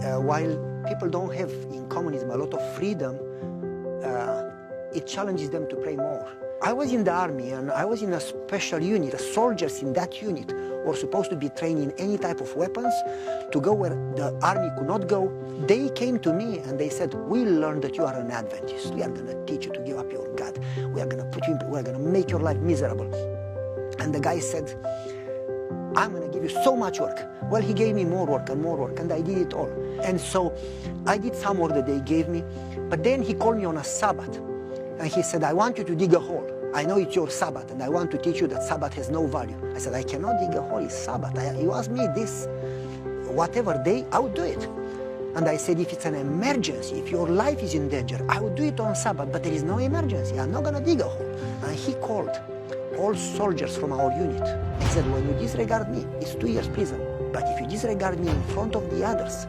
while people don't have in communism a lot of freedom, it challenges them to pray more. I was in the army and I was in a special unit. The soldiers in that unit were supposed to be trained in any type of weapons to go where the army could not go. They came to me and they said, we learned that you are an Adventist. We are going to teach you to give up your God. We are going to put you in, we are going to make your life miserable. And the guy said, I'm going to give you so much work. Well, he gave me more work, and I did it all. And so I did some work that they gave me, but then he called me on a Sabbath. And he said, I want you to dig a hole. I know it's your Sabbath, and I want to teach you that Sabbath has no value. I said, I cannot dig a hole, it's Sabbath. You ask me this, whatever day, I would do it. And I said, if it's an emergency, if your life is in danger, I would do it on Sabbath, but there is no emergency. I'm not going to dig a hole. And he called all soldiers from our unit. He said, when you disregard me, it's 2 years prison. But if you disregard me in front of the others,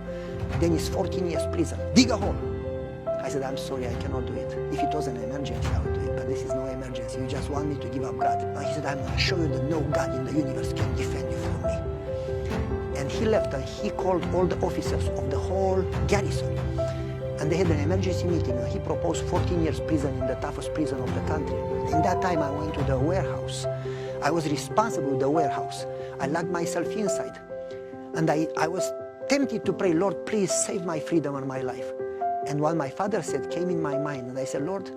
then it's 14 years prison. Dig a hole. I said, I'm sorry, I cannot do it. If it was an emergency, I would do it, but this is no emergency. You just want me to give up God. And he said, I'm going to show you that no God in the universe can defend you from me. And he left and he called all the officers of the whole garrison. And they had an emergency meeting and he proposed 14 years prison in the toughest prison of the country. In that time, I went to the warehouse. I was responsible for the warehouse. I locked myself inside. And I was tempted to pray, Lord, please save my freedom and my life. And what my father said came in my mind, and I said, Lord,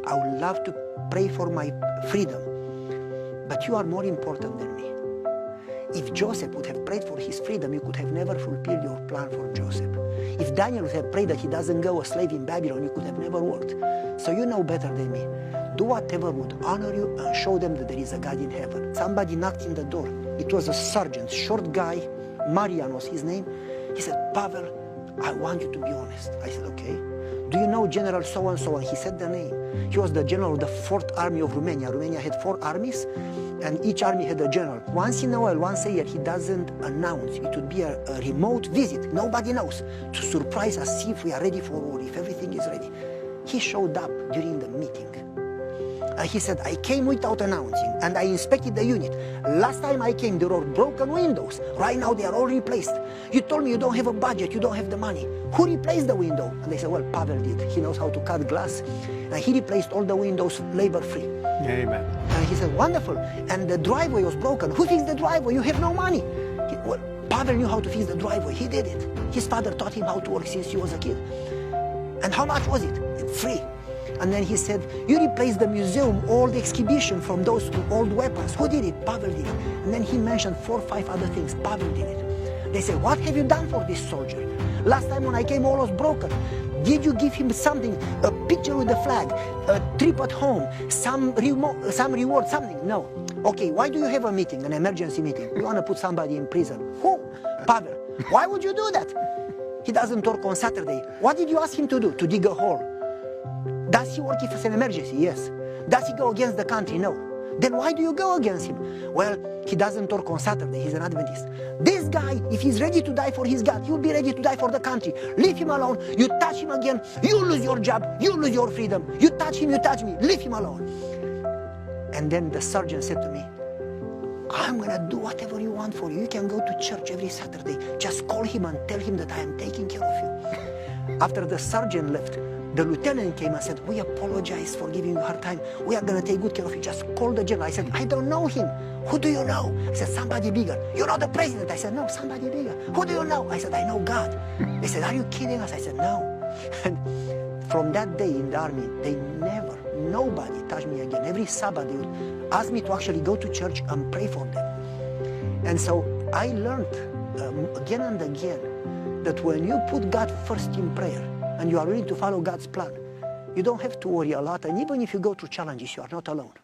I would love to pray for my freedom, but you are more important than me. If Joseph would have prayed for his freedom, you could have never fulfilled your plan for Joseph. If Daniel would have prayed that he doesn't go a slave in Babylon, you could have never worked. So you know better than me. Do whatever would honor you and show them that there is a God in heaven. Somebody knocked in the door. It was a sergeant, short guy, Marian was his name. He said, Pavel, I want you to be honest. I said, okay. Do you know General so-and-so? And he said the name. He was the general of the 4th Army of Romania. Romania had 4 armies, and each army had a general. Once in a while, once a year, he doesn't announce. It would be a remote visit. Nobody knows. To surprise us, see if we are ready for war, if everything is ready. He showed up during the meeting. And he said, I came without announcing, and I inspected the unit. Last time I came, there were broken windows. Right now, they are all replaced. You told me you don't have a budget, you don't have the money. Who replaced the window? And they said, well, Pavel did. He knows how to cut glass. And he replaced all the windows labor-free. Amen. And he said, wonderful. And the driveway was broken. Who fixed the driveway? You have no money. Well, Pavel knew how to fix the driveway. He did it. His father taught him how to work since he was a kid. And how much was it? Free. And then he said, you replaced the museum, all the exhibition from those old weapons. Who did it? Pavel did it. And then he mentioned 4 or 5 other things. Pavel did it. They said, what have you done for this soldier? Last time when I came, all was broken. Did you give him something, a picture with the flag, a trip at home, some reward, something? No. Okay, why do you have a meeting, an emergency meeting? You want to put somebody in prison. Who? Pavel. Why would you do that? He doesn't work on Saturday. What did you ask him to do? To dig a hole. Does he work if it's an emergency? Yes. Does he go against the country? No. Then why do you go against him? Well, he doesn't work on Saturday. He's an Adventist. This guy, if he's ready to die for his God, he'll be ready to die for the country. Leave him alone. You touch him again, you lose your job, you lose your freedom. You touch him, you touch me. Leave him alone. And then the sergeant said to me, I'm going to do whatever you want for you. You can go to church every Saturday. Just call him and tell him that I am taking care of you. After the sergeant left, the lieutenant came and said, we apologize for giving you a hard time. We are going to take good care of you. Just call the general. I said, I don't know him. Who do you know? I said, somebody bigger. You know the president? I said, no, somebody bigger. Who do you know? I said, I know God. They said, are you kidding us? I said, no. And from that day in the army, nobody touched me again. Every Sabbath, they would ask me to actually go to church and pray for them. And so I learned again and again that when you put God first in prayer, and you are willing to follow God's plan, you don't have to worry a lot, and even if you go through challenges, you are not alone.